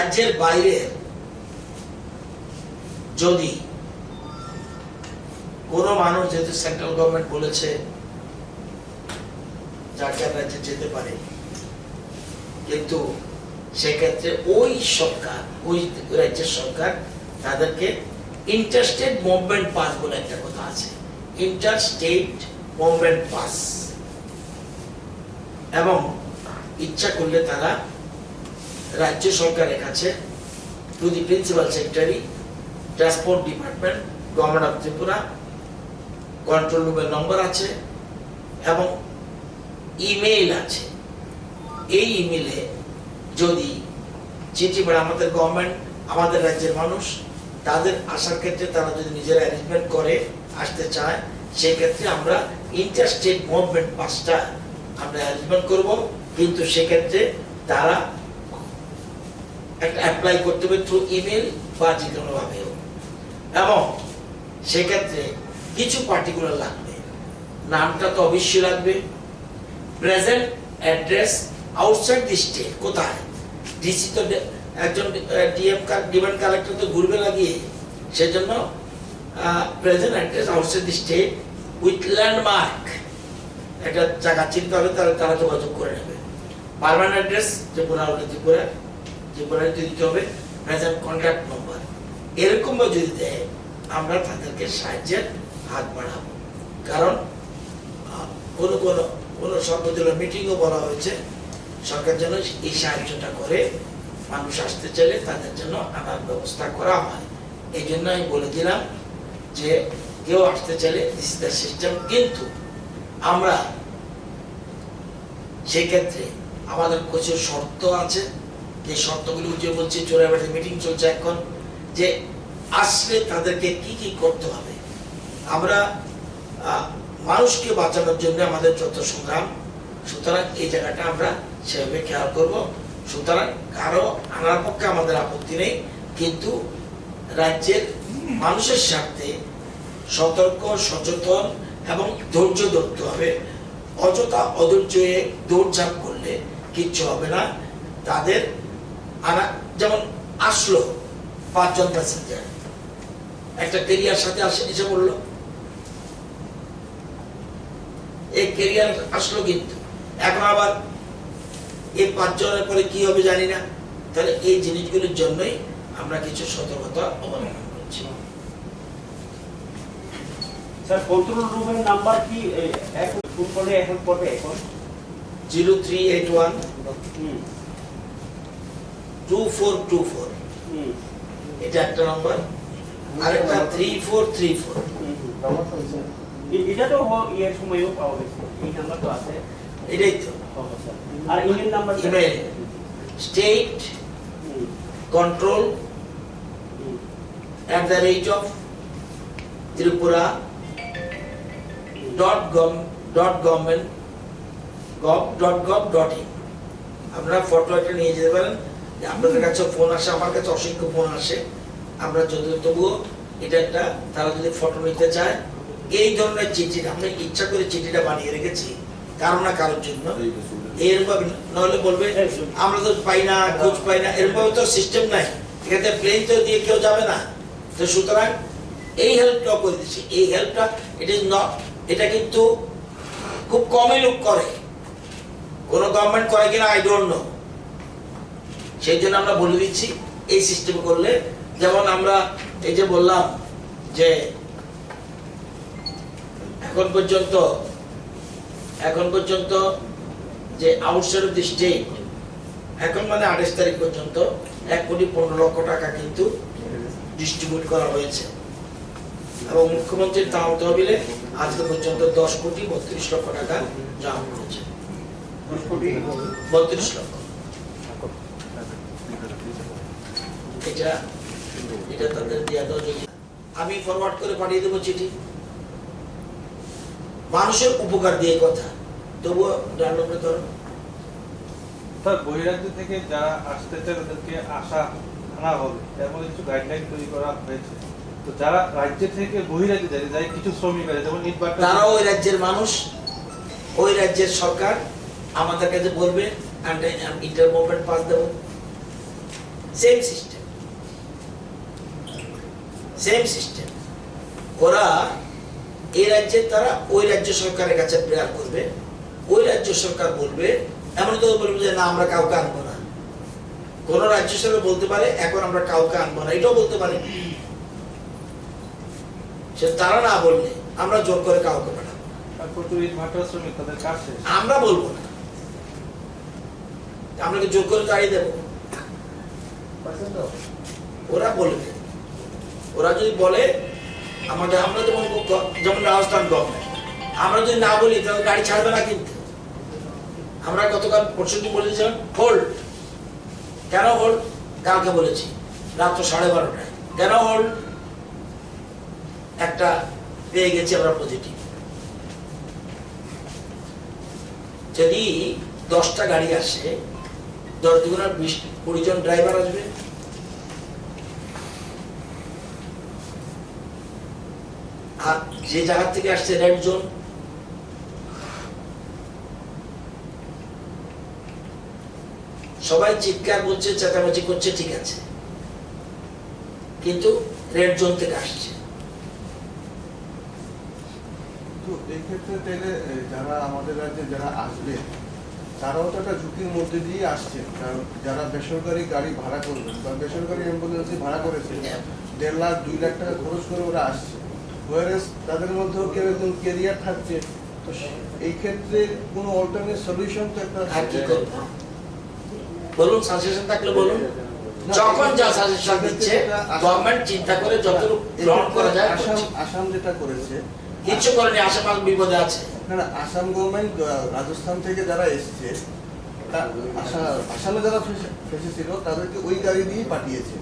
রাজ্যের বাইরে যদি কোনো মানুষ, যেহেতু সেন্ট্রাল গভর্নমেন্ট বলেছে যার যার রাজ্যে যেতে পারে, কিন্তু সেক্ষেত্রে ওই সরকার, ওই রাজ্যের সরকার তাদেরকে ইন্টারস্টেট মুভমেন্ট পাস বলে একটা কথা আছে, ইন্টারস্টেট মুভমেন্ট পাস, এবং ইচ্ছা করলে তারা রাজ্য সরকারের কাছে to the principal secretary, transport department, government of Tripura, control রুমের নম্বর আছে এবং ইমেইল আছে। এই ইমেইলে যদি চিঠি পড়ে, আমাদের গভর্নমেন্ট, আমাদের রাজ্যের মানুষ তাদের আসার ক্ষেত্রে তারা যদি নিজেরা অ্যারেঞ্জমেন্ট করে আসতে চায়, সেই ক্ষেত্রে আমরা ইন্টারস্টেট মুভমেন্ট পাসটা আমরা অ্যারেঞ্জমেন্ট করব, কিন্তু সেক্ষেত্রে তারা একটা অ্যাপ্লাই করতে হবে থ্রু ইমেল বা যে কোনোভাবে, এবং সেক্ষেত্রে কিছু পার্টিকুলার লাগবে। নামটা তো অবশ্যই লাগবে, present address outside the state, কোথায় ডিসি তো একজন ডিমান্ড কালেক্টর তো ঘুরবে লাগিয়ে, সেজন্য present address outside the state with landmark, একটা জায়গা চিনতে হবে, তাহলে তারা যোগাযোগ করে নেবে। পার্মানেন্ট অ্যাড্রেস ত্রিপুরা দিতে হবে, প্রেজেন্ট কন্ট্যাক্ট নম্বর, এরকম যদি দেয় আমরা তাদেরকে সাহায্যের হাত বাড়াবো। কারণ কোনো সর্বদলীয় মিটিংও বলা হয়েছে সরকার যেন এই সাহায্যটা করে, মানুষ আসতে চাইলে তাদের জন্য আনার ব্যবস্থা করা হয়। এই জন্য আমি বলে দিলাম যে কেউ আসতে চাইলে দিস ইজ দ্য সিস্টেম, কিন্তু আমরা সেক্ষেত্রে আমাদের প্রচুর শর্ত আছে, যে শর্তগুলি যে বলছি, চোরাবাড়িতে মিটিং চলছে এখন, যে আসলে তাদেরকে কি কি করতে হবে। আমরা মানুষকে বাঁচানোর জন্য আমাদের যত সংগ্রাম, সুতরাং এই জায়গাটা আমরা সেভাবে খেয়াল করব। সুতরাং কারো আনার পক্ষে আমাদের আপত্তি নেই, কিন্তু রাজ্যের মানুষের স্বার্থে সতর্ক, সচেতন এবং ধৈর্য ধরতে হবে। অযথা অধৈর্যে দৌড়ঝাঁপ করলে কিচ্ছু হবে না। তাদের আনা, যেমন আসলো 5 জন প্যাসেঞ্জার, একটা কেরিয়ার সাথে এসে বললো, এই কেরিয়ার আসলো, কিন্তু এখন আবার এই 5 জনের পরে কি হবে জানি না। তাহলে এই জিনিসগুলোর জন্যই আমরা কিছু সতর্কতা অবলম্বন করছি। স্যার, কন্ট্রোল রুমের নাম্বার কি এখন ফোন করলে এখন পড়বে? এখন 0381 2424, এটা একটা নাম্বার, আর একটা 3434। এটা তো এর সময়ও পাওয়া গেছে, এই নাম্বার তো আছে, এটাই তো। আর email number, email state control @tripura.gov.in। আপনারা ফটো একটা নিয়ে যেতে পারেন। আপনাদের কাছে ফোন আসে, আমার কাছে অসংখ্য ফোন আসে, আমরা তবুও এটা একটা, তারা যদি ফটো নিতে চায়, এই ধরনের চিঠি আমরা ইচ্ছা করে চিঠিটা বানিয়ে রেখেছি কারো না কারোর জন্য। এরকম নইলে বলবে আমরা তো পাই না, খোঁজ পাই না, এরকম তো সিস্টেম নাই, এখানে প্লেন তো দিয়ে কেউ যাবে না। তো সুতরাং এই হেল্পটা করে দিচ্ছি। এই হেল্পটা ইট ইজ নট, এটা কিন্তু খুব কমই লোক করে, কোন গভর্নমেন্ট করে কিনা আই ডোন্ট নো। সেই জন্য আমরা বলে দিচ্ছি এই সিস্টেম করলে, যেমন আমরা এই যে বললাম যে এখন পর্যন্ত যে আউটসাইড অফ দি স্টেট, এখন মানে 28 তারিখ পর্যন্ত 1,15,00,000 টাকা কিন্তু ডিস্ট্রিবিউট করা হয়েছে, এবং মুখ্যমন্ত্রীর তহবিলে আজকে পর্যন্ত 10,32,00,000 টাকা জমা করেছে। 32 লক্ষ। এটা তাদের দেওয়া যদি আমি ফরওয়ার্ড করে পাঠিয়ে দেবো চিঠি, মানুষের উপকার দিয়ে কথা, তবুও ডানলপে ধরো। স্যার, বহিরাজ্য থেকে যারা আসতে চায় তাদেরকে আনা হবে, এর মধ্যে কিছু গাইডলাইন তৈরি করা হয়েছে। তো যারা রাজ্য থেকে বহিরাজ্যে যায়, কিছু শ্রমিক আছে, যেমন ইটভাটা, তারা ওই রাজ্যের মানুষ, ওই রাজ্যের সরকার আমাদের কাছে বলবে, ইন্টার মুভমেন্ট পাস দেবো। Same system, same system. ওরা এই রাজ্যের তারা ওই রাজ্য সরকারের কাছে প্রেয়ার করবে, ওই রাজ্য সরকার বলবে, এমন তো বলবে যে না আমরা কাউকে আনবো না। কোন রাজ্য সরকার বলতে পারে এখন আমরা কাউকে আনবো না, এটাও বলতে পারে। সে তারা না বললে আমরা জোর করে কাউকে পাঠাবো, আমরা বলবো না, আমরা কি জোর করে তাড়িয়ে দেবো? ওরা বলবে, ওরা যদি বলে আমাদের, আমরা যেমন রাজস্থান গভর্নমেন্ট, আমরা যদি না বলি তাহলে গাড়ি ছাড়বে না। কিন্তু আমরা গতকাল পরশুদিন বলেছিলাম হোল্ড। কেন হোল্ড? কালকে বলেছি রাত্র 12:30টায়। কেন হোল্ড? একটা পেয়ে গেছি আমরা পজিটিভ। যদি 10টা গাড়ি আসে, 10 দুগুণা 20 জন ড্রাইভার আসবে। আর যে জায়গা থেকে আসছে রেড জোন, সবাই চিৎকার করছে, চেঁচামেচি করছে, ঠিক আছে, কিন্তু রেড জোন থেকে আসছে। তো এই ক্ষেত্রে তাহলে যারা আমাদের রাজ্যে যারা আসবে তারাও তো একটা ঝুঁকির মধ্যে দিয়ে আসছে, কারণ যারা বেসরকারি গাড়ি ভাড়া করবেন বা বেসরকারি অ্যাম্বুলেন্সে ভাড়া করেছে 1.5 লাখ 2 লাখ টাকা খরচ করে ওরা আসছে, তাদের মধ্যেও কেউ একজন কেরিয়ার থাকছে। তো এই ক্ষেত্রে কোনো অল্টারনেট সলিউশন তো একটা বলুন, সাজেশন থাকলে বলুন। যখন যা সাজেশন দিচ্ছে গভর্নমেন্ট চিন্তা করে যতটুকু গ্রহণ করা যায়। আসাম যেটা করেছে কিছু করেনি, আসাম বিপদে আছে। না, আসাম গভর্নমেন্ট রাজস্থান থেকে যারা এসছে, আসামে যারা ফেসেছিল তাদেরকে ওই গাড়ি দিয়েই পাঠিয়েছে।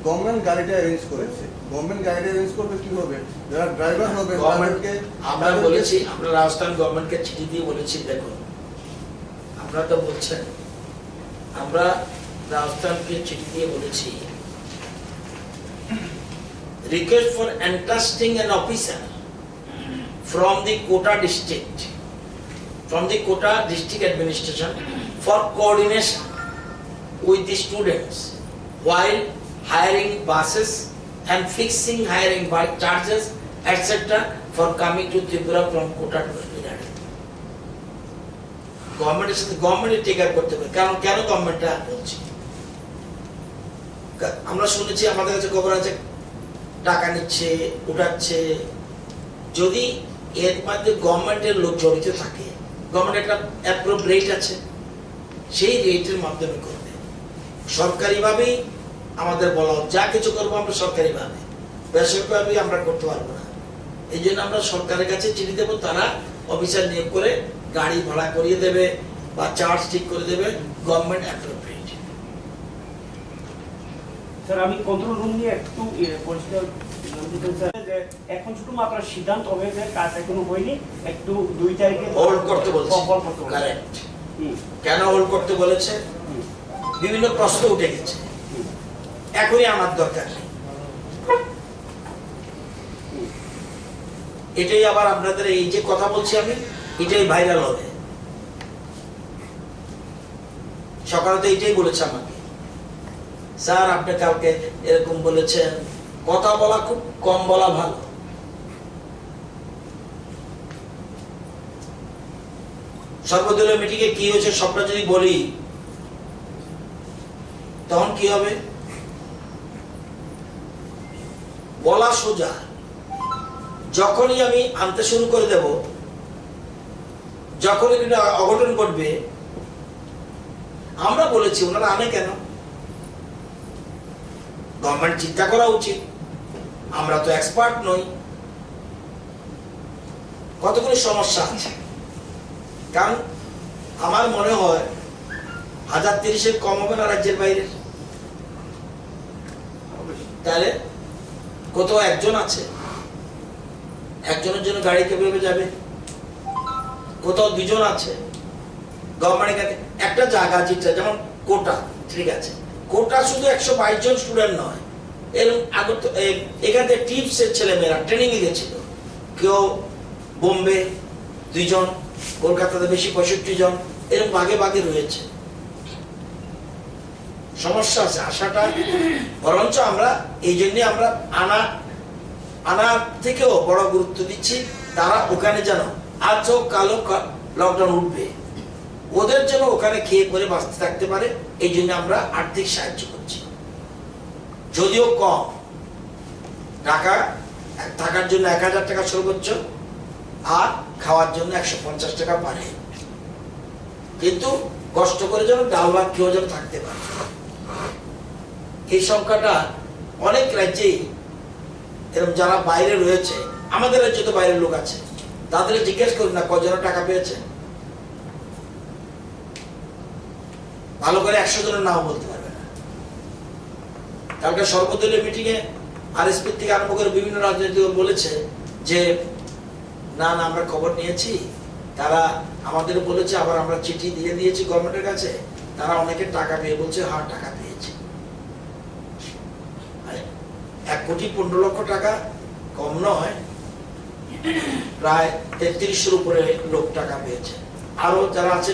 গভর্নমেন্ট গাড়িটা অ্যারেঞ্জ করেছে। গভর্নমেন্ট গাড়িটা অ্যারেঞ্জ করবে কি হবে, যারা ড্রাইভার হবে তাদেরকে আমরা বলেছি, আমরা রাজস্থান গভর্নমেন্টকে চিঠি দিয়ে বলেছি, দেখুন আপনারা তো বলছেন, আমরা রাজস্থানকে চিঠি দিয়ে বলেছি request for entrusting an officer from the Kota district administration for coordination with the students while hiring buses and fixing hiring by charges etc. for coming to Tripura from Kota to Rajasthan. গভর্নমেন্টের সাথে গভর্নমেন্টের take up করতে হবে। কারণ কেন গভর্নমেন্টটা বলছি, আমরা শুনেছি আমাদের কাছে খবর আছে টাকা নিচ্ছে, উঠাচ্ছে। যদি এর মধ্যে গভর্নমেন্টের লোক জড়িত থাকে, গভর্নমেন্ট একটা অ্যাপ্রুভ রেট আছে, সেই রেটের মাধ্যমে করবে। সরকারিভাবেই আমাদের বলা যা কিছু করবো আমরা সরকারিভাবে, বেসরকারিভাবে আমরা করতে পারবো না। এই জন্য আমরা সরকারের কাছে চিঠি দেবো, তারা অফিসার নিয়োগ করে গাড়ি ভাড়া করিয়ে দেবে বা চার্জ ঠিক করে দেবে, গভর্নমেন্ট অ্যাপ্রুভ রেট। স্যার, আমি কন্ট্রোল রুম নিয়ে একটু পরিষ্কার যে এখন শুধুমাত্র সিদ্ধান্ত হবে যে কাজ এখনো হয়নি, একটু 2 তারিখে হোল্ড করতে বলছে। কারেক্ট। কেন হোল্ড করতে বলেছে? বিভিন্ন প্রশ্ন উঠে গেছে, এখনই আমার দরকার নেই। এটাই আবার আপনাদের এই যে কথা বলছি আমি, এটাই ভাইরাল হবে। সকালে তো এটাই বলেছে আমাকে, স্যার আপনি কালকে এরকম বলেছেন। কথা বলা খুব কম বলা ভালো। সর্বদলীয় মিটিংয়ে কি হয়েছে সবটা যদি বলি তখন কি হবে? বলা সোজা, যখনই আমি আনতে শুরু করে দেব, যখনই এটা অঘটন ঘটবে, আমরা বলেছি ওনারা আনে কেন? গভর্নমেন্ট চিন্তা করা উচিত, আমরা তো এক্সপার্ট নই। কতগুলো সমস্যা আছে, কারণ আমার মনে হয় 1030-এর কম হবে না রাজ্যের বাইরে। তাহলে কোথাও একজন আছে, একজনের জন্য গাড়ি কিভাবে যাবে? কোথাও 2 জন আছে। গভর্নমেন্টের কাছে একটা জায়গা যেটা যেমন কোটা, ঠিক আছে, কোটা শুধু 122 জন স্টুডেন্ট নয়, এরকম এখান থেকে টিপসের ছেলেমেয়েরা ট্রেনিং এ গেছিল, কেউ বোম্বে 2 জন, কলকাতাতে বেশি 65 জন, এরকম ভাগে ভাগে রয়েছে। সমস্যা আছে আসাটা, বরঞ্চ আমরা এই জন্য আমরা আনার থেকেও বড় গুরুত্ব দিচ্ছি তারা ওখানে যেন আজ হোক কালো লকডাউন উঠবে, ওদের জন্য ওখানে খেয়ে পরে বাঁচতে থাকতে পারে, এই জন্য আমরা আর্থিক সাহায্য করছি। যদিও কম টাকা, থাকার জন্য 1000 টাকা সর্বোচ্চ, আর খাওয়ার জন্য 150 টাকা পারে, কিন্তু কষ্ট করে যেন ডাল ভাত কেউ যেন থাকতে পারে। এই সংখ্যাটা অনেক রাজ্যেই এরকম যারা বাইরে রয়েছে, আমাদের রাজ্যে তো বাইরের লোক আছে, তাদের জিজ্ঞেস করুন না কজন টাকা পেয়েছে, ভালো করে 100 জনের নাম বলতে পারবে না। কালকে সর্বদলীয় মিটিং এ আরএসপি থেকে আরম্ভ করে বিভিন্ন রাজনৈতিক দল বলেছে যে না না আমরা খবর নিয়েছি, তারা আমাদের বলেছে, আবার আমরা চিঠি দিয়ে দিয়েছি গভর্নমেন্টের কাছে, তারা অনেকে টাকা পেয়ে বলছে হ্যাঁ টাকা পেয়েছে। 1,15,00,000 টাকা কম নয়, প্রায় 3300-এর উপরে লোক টাকা পেয়েছে। আরো যারা আছে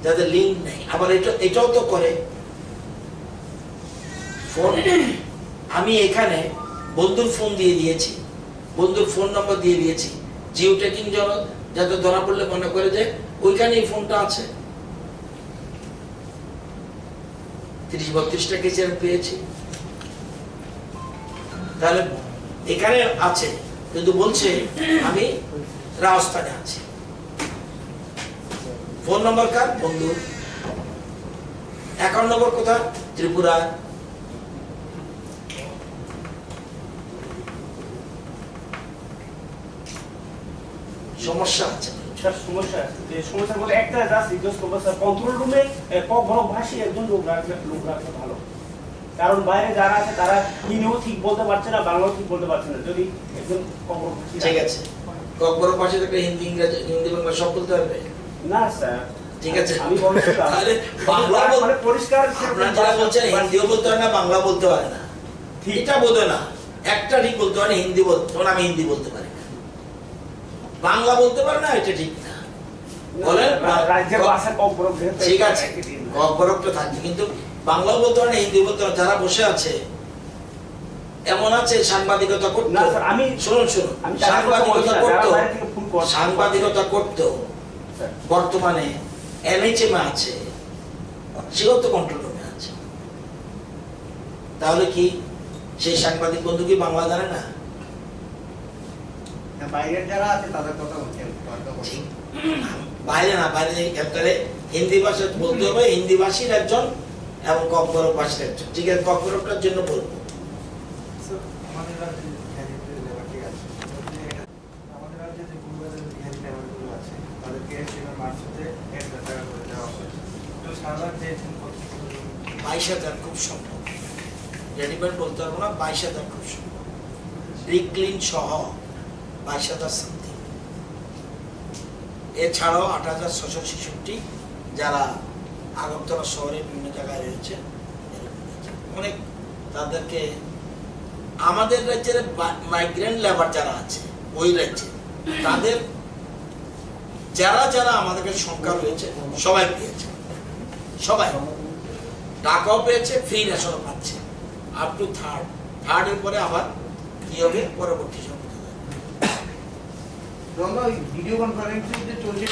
যাদের লিঙ্ক নেই, আবার এটাও তো করে ফোন, আমি এখানে বন্ধুর ফোন দিয়ে দিয়েছি, বন্ধুর ফোন নম্বর দিয়ে দিয়েছি, জিও ট্র্যাকিং যাতে ধরা পড়লে মনে করে যে ওইখানে এই ফোনটা আছে। 30-32টা কেস আমি পেয়েছি। তাহলে এখানে আছে কিন্তু বলছে আমি রাজস্থানে আছি, ফোন নম্বর কার? বন্ধু। অ্যাকাউন্ট নম্বর কোথায়? ত্রিপুরা। সমস্যা আছে সমস্যা আছে, যে সমস্যার মধ্যে একটা জাস্ট রিকোয়েস্ট করবো স্যার, কন্ট্রোল রুমে বড় ভাষী একজন লোক রাখলে ভালো, কারণ বাইরে যারা আছে তারা হিন্দিও ঠিক বলতে পারছে না, বাংলাও ঠিক বলতে পারছে না। যদি একজন ককবরক-ভাষী, ঠিক আছে, ককবরক-ভাষী থেকে হিন্দি, ইংরেজি, হিন্দি, বাংলা সব বলতে পারবে না স্যার, ঠিক আছে, আমি বলছিলাম তাহলে বাংলা মানে পরিষ্কার আপনারা যারা বলছেন হিন্দিও বলতে পারে না, বাংলা বলতে পারে না, এটা বোধ না, একটা ঠিক বলতে পারে, হিন্দি বলতে, আমি হিন্দি বলতে পারি না, বাংলা বলতে পারে না, এটা ঠিক না। বলেন রাজ্যের ভাষা ককবরক, ঠিক আছে, ককবরকটা থাকবে, কিন্তু বাংলাও বলতে পারে না, হিন্দি বলতে পারে। যারা বসে আছে এমন আছে সাংবাদিকতা করতো, না স্যার আমি শুনুন সাংবাদিকতা করতো, বর্তমানে এনএচএম আছে, সেও তো কন্ট্রোল রুমে আছে। তাহলে কি সেই সাংবাদিক বন্ধু কি বাংলা জানে না? বাইরের যারা আছে তাদের কথা বলছেন, বাইরে না, বাইরে ক্ষেত্রে হিন্দি ভাষা বলতে হবে, হিন্দি ভাষীর একজন এবং ককবরক ভাষীর একজন। ঠিক আছে, ককবরকটার জন্য বলবো আমাদের রাজ্যে ঠিক আছে, আমাদের রাজ্যে যে পূর্ববাজার বিহারি লেবারগুলো আছে তাদেরকে সেবার মার্চে 1,000 টাকা করে দেওয়া হয়েছে। তো সারা চেয়েছেন 22,000 খুব সম্ভব, রেডিমেড বলতে পারবো না, 22,000 খুব সম্ভব, রিক্লিন সহ 22,000 সামথিং। এছাড়াও 8,666 যারা আগরতলা শহরের বিভিন্ন জায়গায় রয়েছে, অনেক তাদেরকে আমাদের রাজ্যের মাইগ্রেন্ট লেবার যারা আছে ওই রাজ্যে, তাদের যারা যারা আমাদের কাছে সংখ্যা রয়েছে সবাই পেয়েছে, সবাই টাকাও পেয়েছে, ফ্রি রেশনও পাচ্ছে, আপ টু থার্ডের পরে আবার কি হবে পরবর্তী সময়। ভিডিও কনফারেন্সিং যে চলছে